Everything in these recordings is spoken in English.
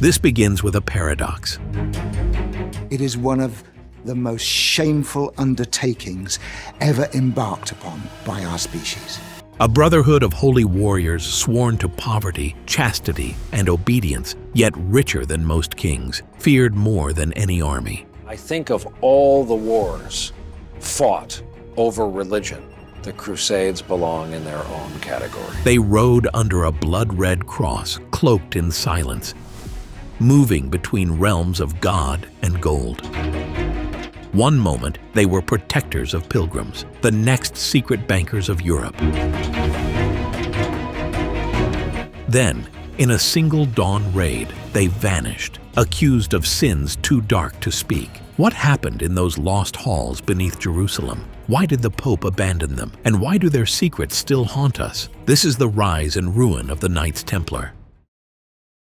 This begins with a paradox. It is one of the most shameful undertakings ever embarked upon by our species. A brotherhood of holy warriors sworn to poverty, chastity, and obedience, yet richer than most kings, feared more than any army. I think of all the wars fought over religion. The Crusades belong in their own category. They rode under a blood-red cross, cloaked in silence, moving between realms of God and gold. One moment, they were protectors of pilgrims, the next secret bankers of Europe. Then, in a single dawn raid, they vanished, accused of sins too dark to speak. What happened in those lost halls beneath Jerusalem? Why did the Pope abandon them? And why do their secrets still haunt us? This is the rise and ruin of the Knights Templar.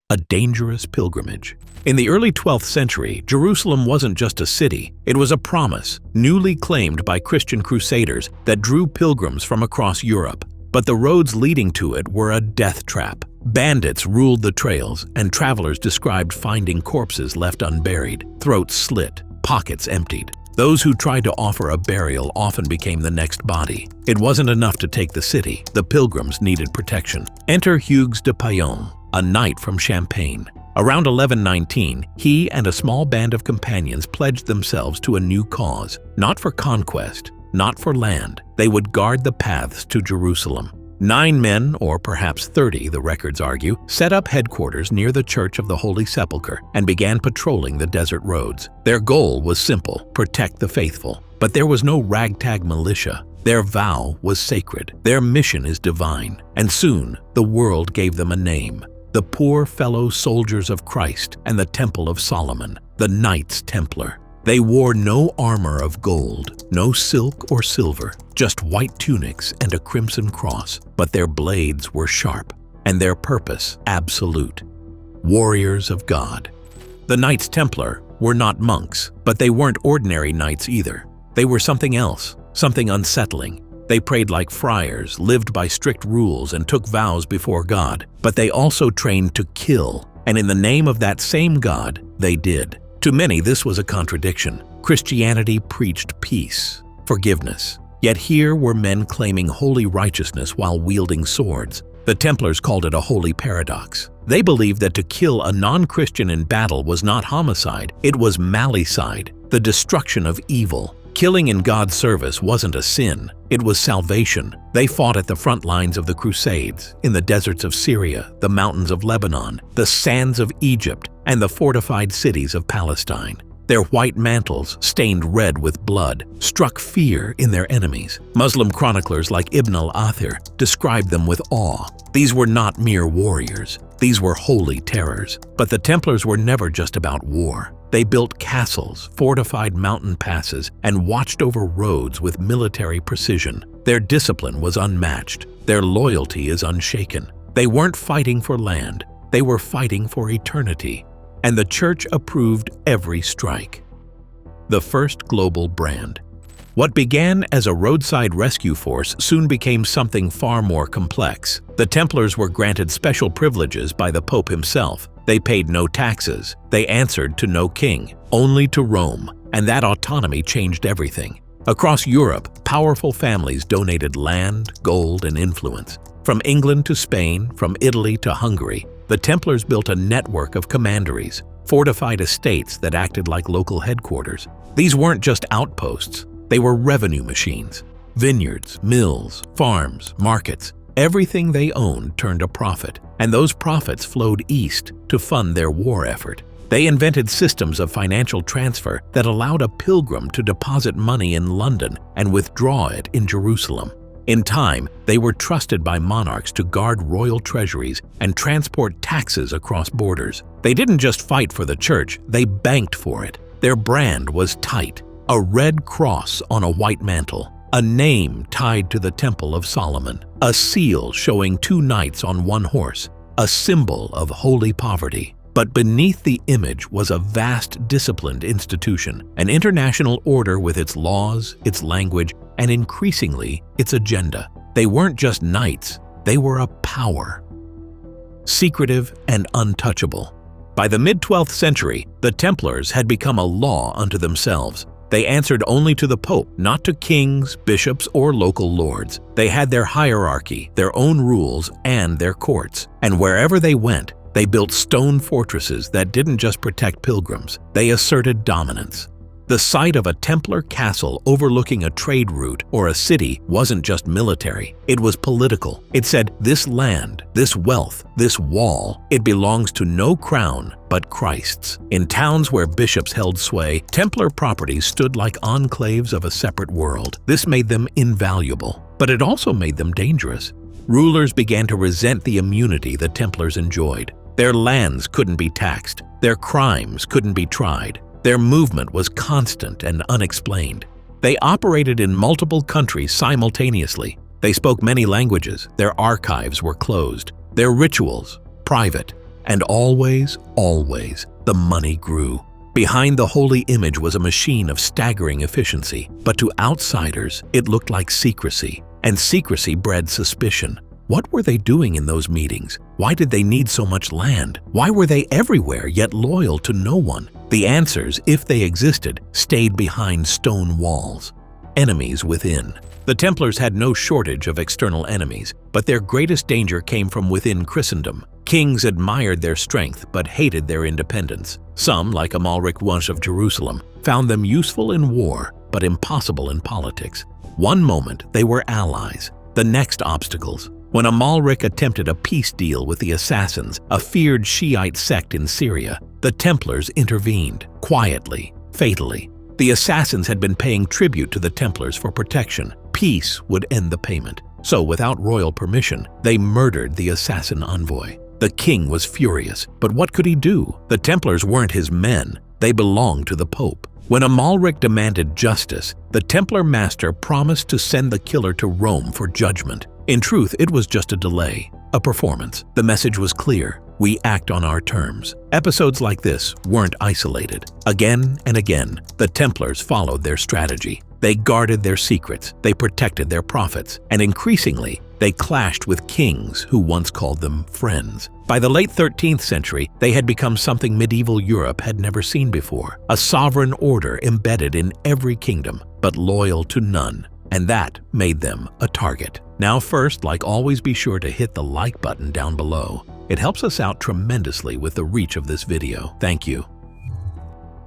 A dangerous pilgrimage. In the early 12th century, Jerusalem wasn't just a city, it was a promise, newly claimed by Christian crusaders that drew pilgrims from across Europe. But the roads leading to it were a death trap. Bandits ruled the trails, and travelers described finding corpses left unburied, throats slit, pockets emptied. Those who tried to offer a burial often became the next body. It wasn't enough to take the city, the pilgrims needed protection. Enter Hugues de Paillon, a knight from Champagne. Around 1119, he and a small band of companions pledged themselves to a new cause, not for conquest, not for land. They would guard the paths to Jerusalem. 9 men, or perhaps 30, the records argue, set up headquarters near the Church of the Holy Sepulchre and began patrolling the desert roads. Their goal was simple: protect the faithful. But there was no ragtag militia. Their vow was sacred. Their mission is divine. And soon, the world gave them a name: the poor fellow soldiers of Christ and the Temple of Solomon, the Knights Templar. They wore no armor of gold, no silk or silver, just white tunics and a crimson cross, but their blades were sharp, and their purpose absolute. Warriors of God. The Knights Templar were not monks, but they weren't ordinary knights either. They were something else, something unsettling. They prayed like friars, lived by strict rules, and took vows before God. But they also trained to kill, and in the name of that same God, they did. To many, this was a contradiction. Christianity preached peace, forgiveness. Yet here were men claiming holy righteousness while wielding swords. The Templars called it a holy paradox. They believed that to kill a non-Christian in battle was not homicide, it was malicide, the destruction of evil. Killing in God's service wasn't a sin, it was salvation. They fought at the front lines of the Crusades, in the deserts of Syria, the mountains of Lebanon, the sands of Egypt, and the fortified cities of Palestine. Their white mantles, stained red with blood, struck fear in their enemies. Muslim chroniclers like Ibn al-Athir described them with awe. These were not mere warriors, these were holy terrors. But the Templars were never just about war. They built castles, fortified mountain passes, and watched over roads with military precision. Their discipline was unmatched. Their loyalty is unshaken. They weren't fighting for land, they were fighting for eternity. And the Church approved every strike. The first global brand. What began as a roadside rescue force soon became something far more complex. The Templars were granted special privileges by the Pope himself. They paid no taxes. They answered to no king, only to Rome, and that autonomy changed everything. Across Europe, powerful families donated land, gold, and influence. From England to Spain, from Italy to Hungary, the Templars built a network of commanderies, fortified estates that acted like local headquarters. These weren't just outposts, they were revenue machines. Vineyards, mills, farms, markets, everything they owned turned a profit, and those profits flowed east to fund their war effort. They invented systems of financial transfer that allowed a pilgrim to deposit money in London and withdraw it in Jerusalem. In time, they were trusted by monarchs to guard royal treasuries and transport taxes across borders. They didn't just fight for the church, they banked for it. Their brand was tight: a red cross on a white mantle, a name tied to the Temple of Solomon, a seal showing 2 knights on 1 horse, a symbol of holy poverty. But beneath the image was a vast, disciplined institution, an international order with its laws, its language, and increasingly, its agenda. They weren't just knights, they were a power. Secretive and untouchable. By the mid-12th century, the Templars had become a law unto themselves. They answered only to the Pope, not to kings, bishops, or local lords. They had their hierarchy, their own rules, and their courts. And wherever they went, they built stone fortresses that didn't just protect pilgrims, they asserted dominance. The sight of a Templar castle overlooking a trade route or a city wasn't just military, it was political. It said, this land, this wealth, this wall, it belongs to no crown but Christ's. In towns where bishops held sway, Templar properties stood like enclaves of a separate world. This made them invaluable, but it also made them dangerous. Rulers began to resent the immunity the Templars enjoyed. Their lands couldn't be taxed, their crimes couldn't be tried. Their movement was constant and unexplained. They operated in multiple countries simultaneously. They spoke many languages. Their archives were closed. Their rituals, private. And always, the money grew. Behind the holy image was a machine of staggering efficiency. But to outsiders, it looked like secrecy. And secrecy bred suspicion. What were they doing in those meetings? Why did they need so much land? Why were they everywhere yet loyal to no one? The answers, if they existed, stayed behind stone walls. Enemies within. The Templars had no shortage of external enemies, but their greatest danger came from within Christendom. Kings admired their strength but hated their independence. Some, like Amalric I of Jerusalem, found them useful in war but impossible in politics. One moment they were allies, the next obstacles. When Amalric attempted a peace deal with the Assassins, a feared Shiite sect in Syria, the Templars intervened, quietly, fatally. The Assassins had been paying tribute to the Templars for protection. Peace would end the payment. So, without royal permission, they murdered the assassin envoy. The king was furious, but what could he do? The Templars weren't his men. They belonged to the Pope. When Amalric demanded justice, the Templar master promised to send the killer to Rome for judgment. In truth, it was just a delay, a performance. The message was clear. We act on our terms. Episodes like this weren't isolated. Again and again, the Templars followed their strategy. They guarded their secrets, they protected their profits, and increasingly, they clashed with kings who once called them friends. By the late 13th century, they had become something medieval Europe had never seen before, a sovereign order embedded in every kingdom, but loyal to none. And that made them a target. Now first, like always, be sure to hit the like button down below. It helps us out tremendously with the reach of this video. Thank you.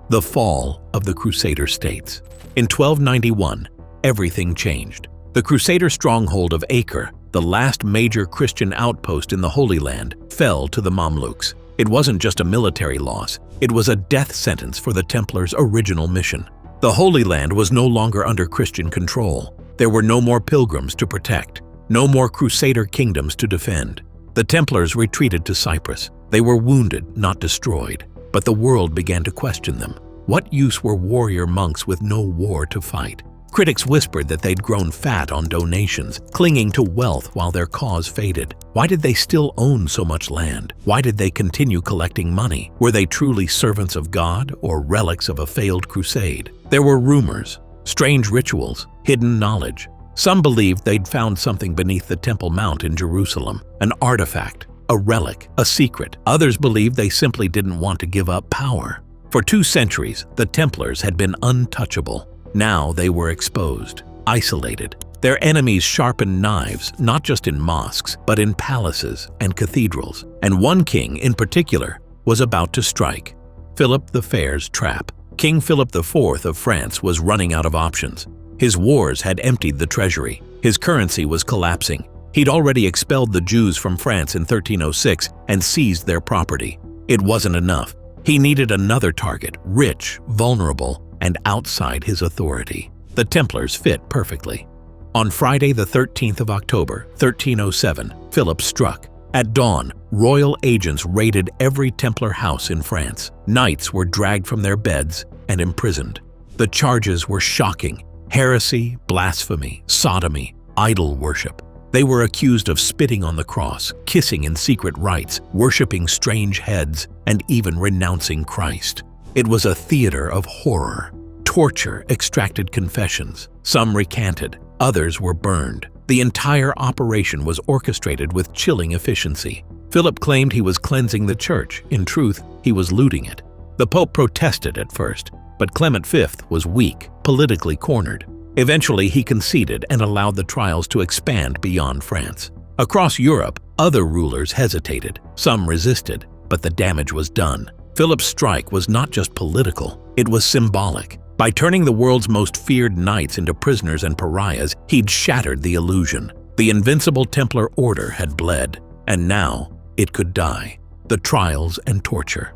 The fall of the Crusader states. In 1291, everything changed. The Crusader stronghold of Acre, the last major Christian outpost in the Holy Land, fell to the Mamluks. It wasn't just a military loss, it was a death sentence for the Templars' original mission. The Holy Land was no longer under Christian control. There were no more pilgrims to protect, no more Crusader kingdoms to defend. The Templars retreated to Cyprus. They were wounded, not destroyed, but the world began to question them. What use were warrior monks with no war to fight? Critics whispered that they'd grown fat on donations, clinging to wealth while their cause faded. Why did they still own so much land? Why did they continue collecting money? Were they truly servants of God or relics of a failed crusade? There were rumors, strange rituals, hidden knowledge. Some believed they'd found something beneath the Temple Mount in Jerusalem, an artifact, a relic, a secret. Others believed they simply didn't want to give up power. For 2 centuries, the Templars had been untouchable. Now they were exposed, isolated. Their enemies sharpened knives, not just in mosques, but in palaces and cathedrals. And one king in particular was about to strike. Philip the Fair's trap. King Philip IV of France was running out of options. His wars had emptied the treasury. His currency was collapsing. He'd already expelled the Jews from France in 1306 and seized their property. It wasn't enough. He needed another target, rich, vulnerable, and outside his authority. The Templars fit perfectly. On Friday the 13th of October, 1307, Philip struck. At dawn, royal agents raided every Templar house in France. Knights were dragged from their beds and imprisoned. The charges were shocking: heresy, blasphemy, sodomy, idol worship. They were accused of spitting on the cross, kissing in secret rites, worshipping strange heads, and even renouncing Christ. It was a theater of horror. Torture extracted confessions. Some recanted, others were burned. The entire operation was orchestrated with chilling efficiency. Philip claimed he was cleansing the church. In truth, he was looting it. The Pope protested at first, but Clement V was weak, politically cornered. Eventually, he conceded and allowed the trials to expand beyond France. Across Europe, other rulers hesitated. Some resisted, but the damage was done. Philip's strike was not just political, it was symbolic. By turning the world's most feared knights into prisoners and pariahs, he'd shattered the illusion. The invincible Templar order had bled, and now it could die. The trials and torture.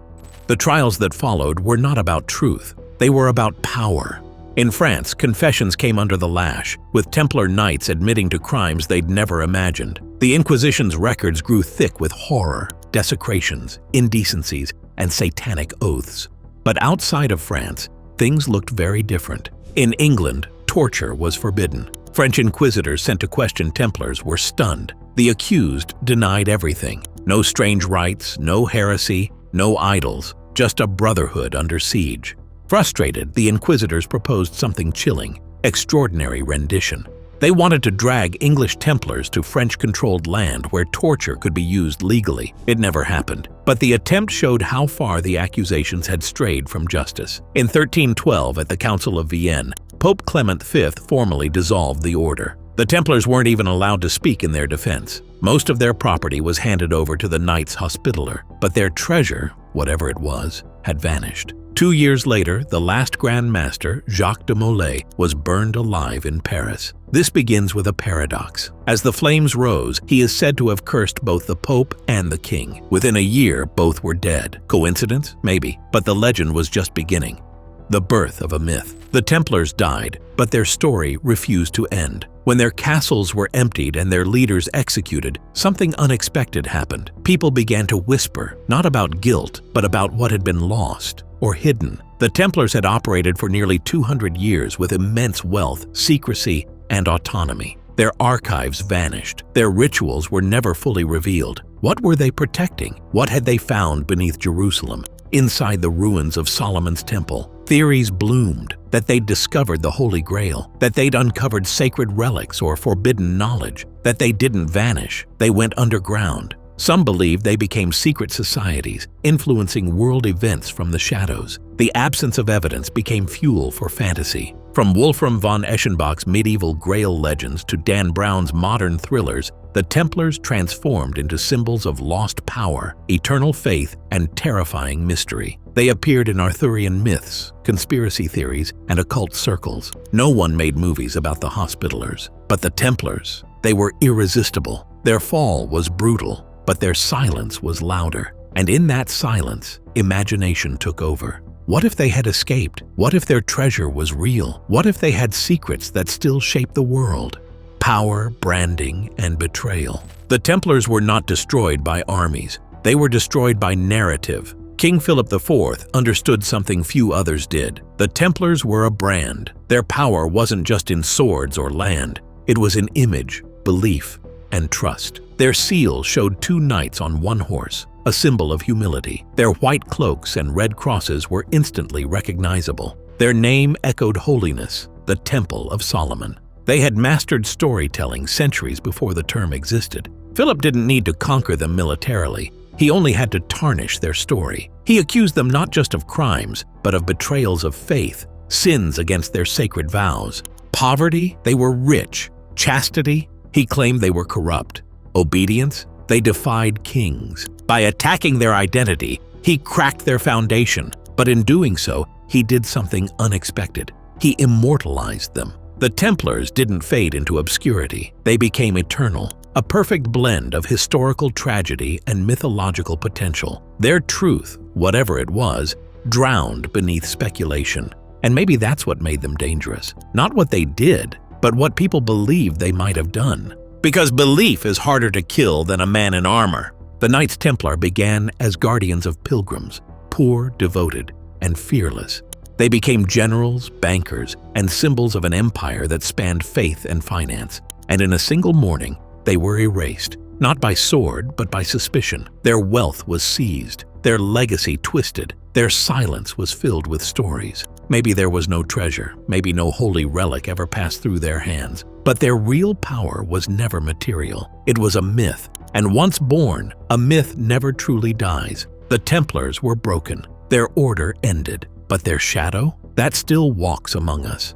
The trials that followed were not about truth, they were about power. In France, confessions came under the lash, with Templar knights admitting to crimes they'd never imagined. The Inquisition's records grew thick with horror, desecrations, indecencies, and satanic oaths. But outside of France, things looked very different. In England, torture was forbidden. French inquisitors sent to question Templars were stunned. The accused denied everything. No strange rites, no heresy, no idols, just a brotherhood under siege. Frustrated, the inquisitors proposed something chilling: extraordinary rendition. They wanted to drag English Templars to French-controlled land where torture could be used legally. It never happened, but the attempt showed how far the accusations had strayed from justice. In 1312, at the Council of Vienne, Pope Clement V formally dissolved the order. The Templars weren't even allowed to speak in their defense. Most of their property was handed over to the Knights Hospitaller, but their treasure, whatever it was, had vanished. 2 years later, the last Grand Master, Jacques de Molay, was burned alive in Paris. This begins with a paradox. As the flames rose, he is said to have cursed both the Pope and the King. Within a year, both were dead. Coincidence? Maybe. But the legend was just beginning. The birth of a myth. The Templars died, but their story refused to end. When their castles were emptied and their leaders executed, something unexpected happened. People began to whisper, not about guilt, but about what had been lost or hidden. The Templars had operated for nearly 200 years with immense wealth, secrecy, and autonomy. Their archives vanished. Their rituals were never fully revealed. What were they protecting? What had they found beneath Jerusalem, inside the ruins of Solomon's temple? Theories bloomed that they'd discovered the Holy Grail, that they'd uncovered sacred relics or forbidden knowledge, that they didn't vanish, they went underground. Some believed they became secret societies, influencing world events from the shadows. The absence of evidence became fuel for fantasy. From Wolfram von Eschenbach's medieval Grail legends to Dan Brown's modern thrillers, the Templars transformed into symbols of lost power, eternal faith, and terrifying mystery. They appeared in Arthurian myths, conspiracy theories, and occult circles. No one made movies about the Hospitallers. But the Templars, they were irresistible. Their fall was brutal, but their silence was louder. And in that silence, imagination took over. What if they had escaped? What if their treasure was real? What if they had secrets that still shape the world? Power, branding, and betrayal. The Templars were not destroyed by armies. They were destroyed by narrative. King Philip IV understood something few others did. The Templars were a brand. Their power wasn't just in swords or land. It was in image, belief, and trust. Their seal showed two knights on one horse, a symbol of humility. Their white cloaks and red crosses were instantly recognizable. Their name echoed holiness, the Temple of Solomon. They had mastered storytelling centuries before the term existed. Philip didn't need to conquer them militarily. He only had to tarnish their story. He accused them not just of crimes, but of betrayals of faith, sins against their sacred vows. Poverty, they were rich. Chastity, he claimed they were corrupt. Obedience, they defied kings. By attacking their identity, he cracked their foundation. But in doing so, he did something unexpected. He immortalized them. The Templars didn't fade into obscurity. They became eternal, a perfect blend of historical tragedy and mythological potential. Their truth, whatever it was, drowned beneath speculation. And maybe that's what made them dangerous. Not what they did, but what people believed they might have done. Because belief is harder to kill than a man in armor. The Knights Templar began as guardians of pilgrims, poor, devoted, and fearless. They became generals, bankers, and symbols of an empire that spanned faith and finance. And in a single morning, they were erased, not by sword, but by suspicion. Their wealth was seized, their legacy twisted, their silence was filled with stories. Maybe there was no treasure, maybe no holy relic ever passed through their hands, but their real power was never material. It was a myth, And once born, a myth never truly dies. The Templars were broken, their order ended, but their shadow, that still walks among us.